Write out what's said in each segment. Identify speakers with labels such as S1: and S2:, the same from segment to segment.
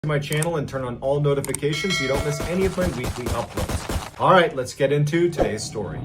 S1: to my channel and turn on all notifications so you don't miss any of my weekly uploads. All right, let's get into today's story.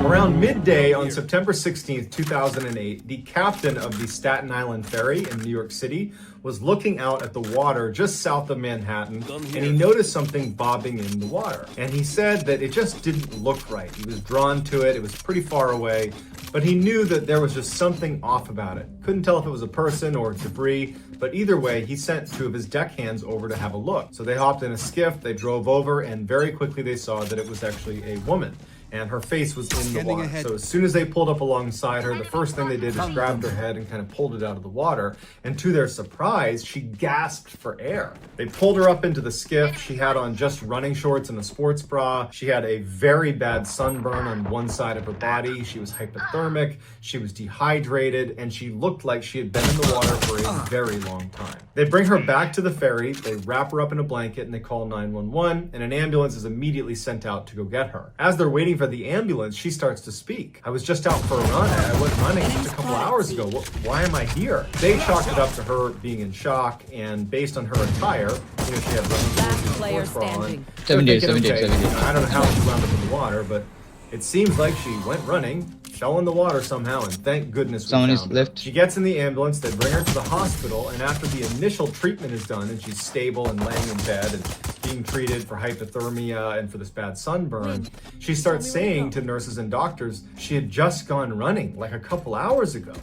S1: Around midday on September 16th, 2008, the captain of the Staten Island ferry in New York City was looking out at the water just south of Manhattan, and he noticed something bobbing in the water. And he said that it just didn't look right. He was drawn to it. It was pretty far away, but he knew that there was just something off about it. Couldn't tell if it was a person or debris, but either way, he sent two of his deckhands over to have a look. So they hopped in a skiff, they drove over, and very quickly they saw that it was actually a woman. And her face was in the water. So as soon as they pulled up alongside her, the first thing they did is grabbed her head and kind of pulled it out of the water. And to their surprise, she gasped for air. They pulled her up into the skiff. She had on just running shorts and a sports bra. She had a very bad sunburn on one side of her body. She was hypothermic. She was dehydrated. And she looked like she had been in the water for a very long time. They bring her back to the ferry. They wrap her up in a blanket and they call 911. And an ambulance is immediately sent out to go get her. As they're waiting for the ambulance, she starts to speak. I was just out for a run. I went running just a couple hours ago. Why am I here? They chalked it up to her being in shock, and based on her attire, she had running shorts on.
S2: 70.
S1: I don't know how she wound up in the water, but it seems like she went running, fell in the water somehow, and thank goodness
S2: someone is left.
S1: She gets in the ambulance, they bring her to the hospital, and after the initial treatment is done and she's stable and laying in bed and being treated for hypothermia and for this bad sunburn, she starts saying to nurses and doctors she had just gone running like a couple hours ago.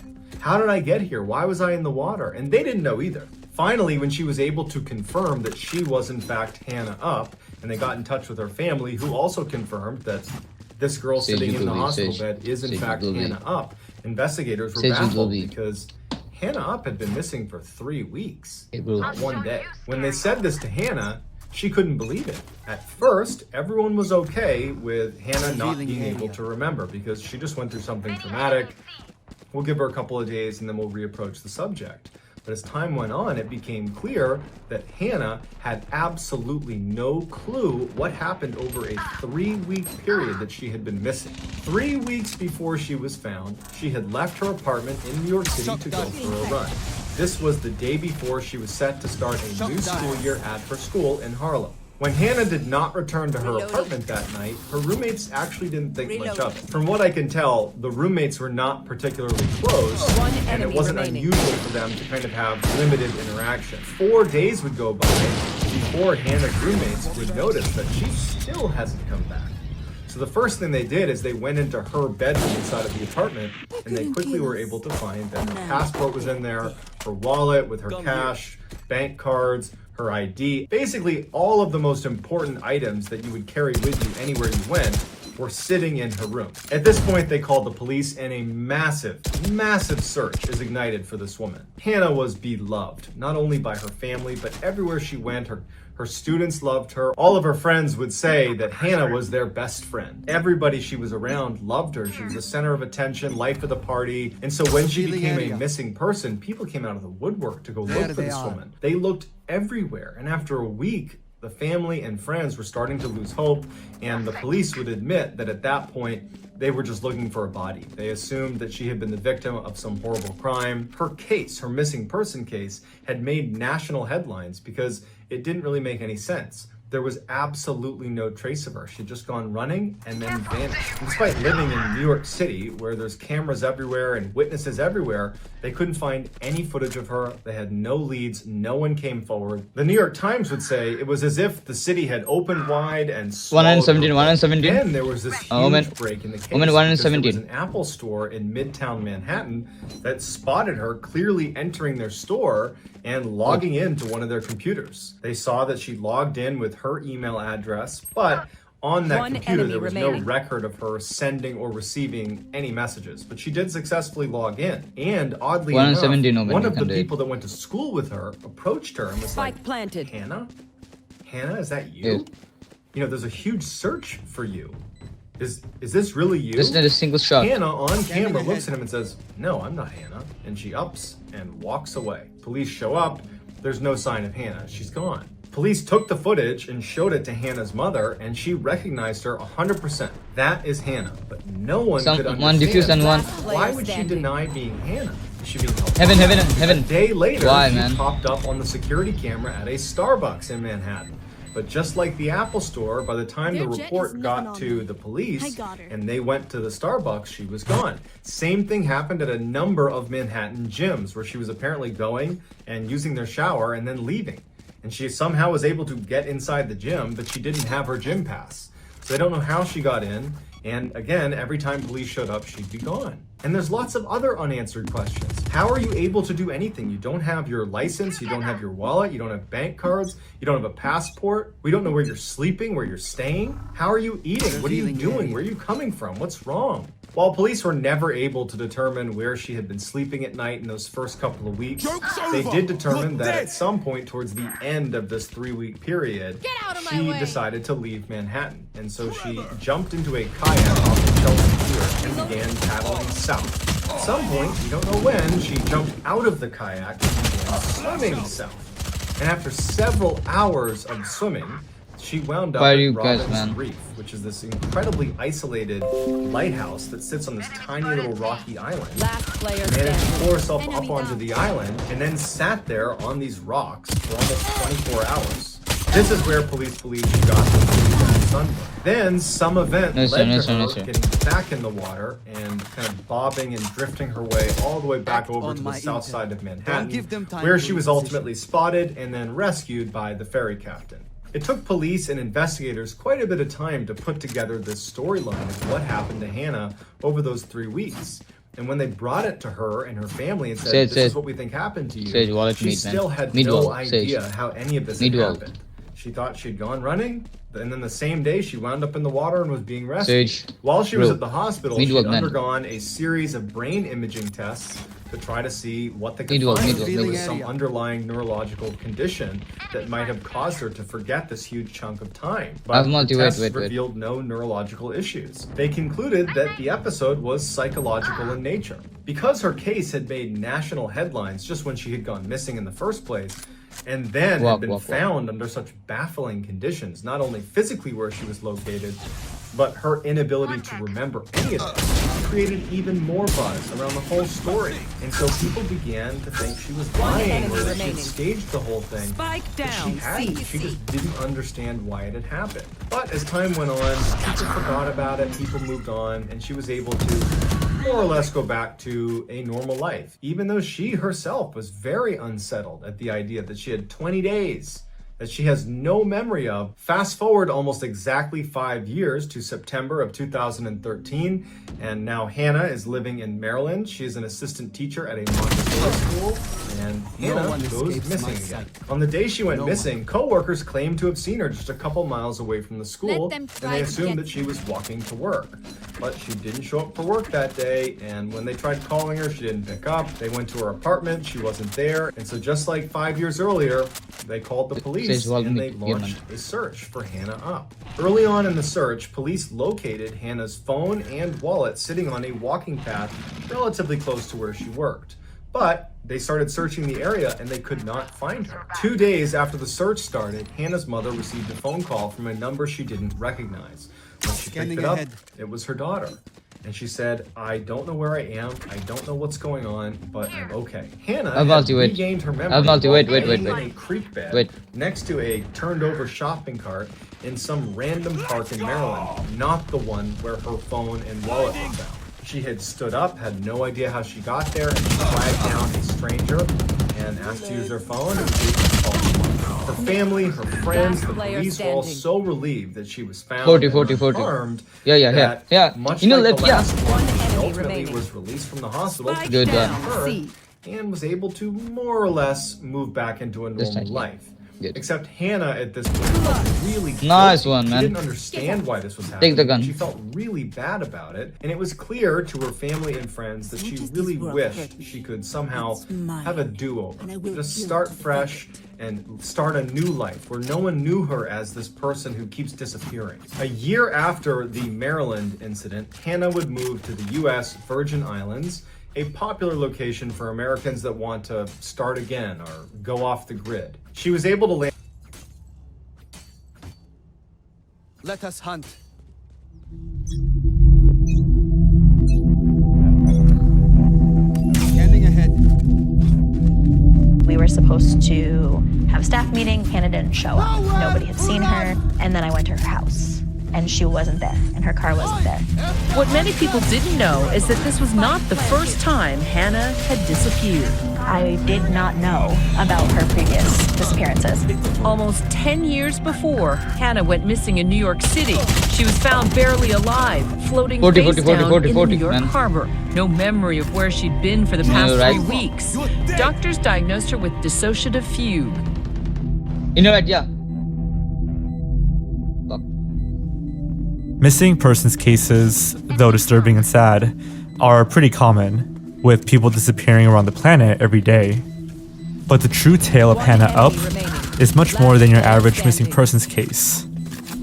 S1: How did I get here? Why was I in the water? And they didn't know either. Finally, when she was able to confirm that she was in fact Hannah Up, and they got in touch with her family, who also confirmed that this girl sitting in the hospital bed is in fact Hannah Up, investigators were baffled because Hannah Up had been missing for 3 weeks, not one day. When they said this to Hannah, she couldn't believe it. At first, everyone was okay with Hannah not being able to remember because she just went through something traumatic. We'll give her a couple of days and then we'll reapproach the subject. But as time went on, it became clear that Hannah had absolutely no clue what happened over a 3-week period that she had been missing. 3 weeks before she was found, she had left her apartment in New York City to go for a run. This was the day before she was set to start a new school year at her school in Harlem. When Hannah did not return to her apartment that night, her roommates actually didn't think much of it. From what I can tell, the roommates were not particularly close, and it wasn't unusual for them to kind of have limited interaction. 4 days would go by before Hannah's roommates would notice that she still hasn't come back. So the first thing they did is they went into her bedroom inside of the apartment, and they quickly were able to find that her passport was in there, her wallet with her cash, bank cards, her ID. Basically, all of the most important items that you would carry with you anywhere you went were sitting in her room. At this point, they called the police, and a massive search is ignited for this woman. Hannah was beloved, not only by her family, but everywhere she went, her students loved her. All of her friends would say that Hannah was their best friend. Everybody she was around loved her. She was the center of attention, life of the party. And so when she became a missing person, people came out of the woodwork to go look for this woman. They looked everywhere. And after a week, the family and friends were starting to lose hope, and the police would admit that at that point, they were just looking for a body. They assumed that she had been the victim of some horrible crime. Her case, her missing person case, had made national headlines because it didn't really make any sense. There was absolutely no trace of her. She'd just gone running and then vanished. Despite living in New York City, where there's cameras everywhere and witnesses everywhere, they couldn't find any footage of her. They had no leads. No one came forward. The New York Times would say it was as if the city had opened wide and swallowed her.
S2: 117.
S1: Then there was this huge break in the case because there was an Apple store in Midtown Manhattan that spotted her clearly entering their store and logging into one of their computers. They saw that she logged in with her email address, but on that computer there was no record of her sending or receiving any messages. But she did successfully log in. And oddly enough, one of the people that went to school with her approached her and was like, Hannah? Hannah, is that you? You know, there's a huge search for you. Is this really you?
S2: This is not a single shot.
S1: Hannah on camera looks at him and says, no, I'm not Hannah. And she ups and walks away. Police show up. There's no sign of Hannah. She's gone. Police took the footage and showed it to Hannah's mother, and she recognized her 100%. That is Hannah, but no one could understand.
S2: One diffuse and one.
S1: Why would she deny being Hannah? Is she being held
S2: Heaven.
S1: A day later,
S2: Why,
S1: she
S2: man?
S1: popped up on the security camera at a Starbucks in Manhattan. But just like the Apple Store, by the time the report got to the police and they went to the Starbucks, she was gone. Same thing happened at a number of Manhattan gyms where she was apparently going and using their shower and then leaving. And she somehow was able to get inside the gym, but she didn't have her gym pass. So they don't know how she got in. And again, every time police showed up, she'd be gone. And there's lots of other unanswered questions. How are you able to do anything? You don't have your license, you don't have your wallet, you don't have bank cards, you don't have a passport. We don't know where you're sleeping, where you're staying. How are you eating? What are you doing? Where are you coming from? What's wrong? While police were never able to determine where she had been sleeping at night in those first couple of weeks, they did determine that at some point towards the end of this 3-week period, she decided to leave Manhattan. And so she jumped into a kayak off the Chelsea Pier and began paddling south. At some point, we don't know when, she jumped out of the kayak and began swimming south. And after several hours of swimming, she wound up at Robbins Reef, which is this incredibly isolated lighthouse that sits on this tiny little rocky island. Managed to pull herself up onto the island and then sat there on these rocks for almost 24 hours. This is where police believe she got the really bad sunburn. Then some event led to her getting back in the water and kind of bobbing and drifting her way all the way back over to the south side of Manhattan, where she was ultimately spotted and then rescued by the ferry captain. It took police and investigators quite a bit of time to put together this storyline of what happened to Hannah over those 3 weeks. And when they brought it to her and her family and said, this is what we think happened to you, she still had no idea how any of this had happened. She thought she'd gone running, and then the same day she wound up in the water and was being rescued. While she was at the hospital, she'd undergone a series of brain imaging tests to try to see what they could find. If there was some underlying neurological condition that might have caused her to forget this huge chunk of time. But the tests revealed no neurological issues. They concluded that the episode was psychological in nature. Because her case had made national headlines just when she had gone missing in the first place, and then had been found under such baffling conditions, not only physically where she was located, but her inability to remember any of it created even more buzz around the whole story. And so people began to think she was lying or that she had staged the whole thing. But she hadn't. She just didn't understand why it had happened. But as time went on, people forgot about it, people moved on, and she was able to more or less go back to a normal life, even though she herself was very unsettled at the idea that she had 20 days that she has no memory of. Fast forward almost exactly 5 years to September of 2013, and now Hannah is living in Maryland. She is an assistant teacher at a Montessori school, and Hannah goes missing again. On the day she went missing, co-workers claimed to have seen her just a couple miles away from the school, and they assumed that she was walking to work. But she didn't show up for work that day, and when they tried calling her, she didn't pick up. They went to her apartment, she wasn't there, and so just like 5 years earlier, they called the police and they launched a search for Hannah up. Early on in the search, police located Hannah's phone and wallet sitting on a walking path relatively close to where she worked. But they started searching the area and they could not find her. 2 days after the search started, Hannah's mother received a phone call from a number she didn't recognize. When she picked it up, it was her daughter. And she said, I don't know where I am, I don't know what's going on, but I'm okay. Hannah had regained her memory in a creek bed next to a turned over shopping cart in some random park in Maryland, not the one where her phone and wallet were found. She had stood up, had no idea how she got there, and she flagged down a stranger and asked to use her phone and was able to call someone. Her family, her friends, the police were all so relieved that she was found and confirmed that much like the last one, she ultimately was released from the hospital and was able to more or less move back into a normal life. Except Hannah at this point felt really
S2: nice one, man.
S1: She didn't understand why this was happening.
S2: Take the gun.
S1: She felt really bad about it, and it was clear to her family and friends that she really wished she could somehow have a do-over, just start fresh and start a new life where no one knew her as this person who keeps disappearing. A year after the Maryland incident, Hannah would move to the U.S. Virgin Islands, a popular location for Americans that want to start again or go off the grid. She was able to land
S2: Let us hunt. Scanning ahead.
S3: We were supposed to have a staff meeting. Hannah didn't show up. Nobody had seen her. And then I went to her house, and she wasn't there, and her car wasn't there.
S4: What many people didn't know is that this was not the first time Hannah had disappeared.
S3: I did not know about her previous disappearances.
S4: Almost 10 years before, Hannah went missing in New York City. She was found barely alive, floating face down in the New York harbor. No memory of where she'd been for the past 3 weeks. Doctors diagnosed her with dissociative fugue.
S5: You know what? Yeah.
S6: Missing persons cases, though disturbing and sad, are pretty common, with people disappearing around the planet every day. But the true tale of Hannah Up is much more than your average missing persons case.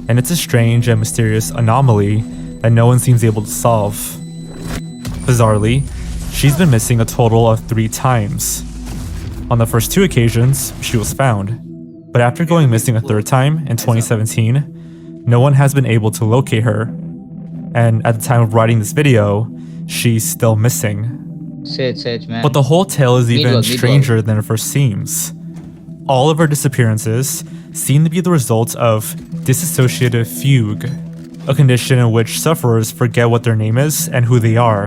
S6: And it's a strange and mysterious anomaly that no one seems able to solve. Bizarrely, she's been missing a total of 3 times. On the first 2 occasions, she was found. But after going missing a 3rd time in 2017, no one has been able to locate her. And at the time of writing this video, she's still missing.
S5: Sage, man.
S6: But the whole tale is even
S5: Meatball.
S6: stranger than it first seems. All of her disappearances seem to be the result of dissociative fugue, a condition in which sufferers forget what their name is and who they are.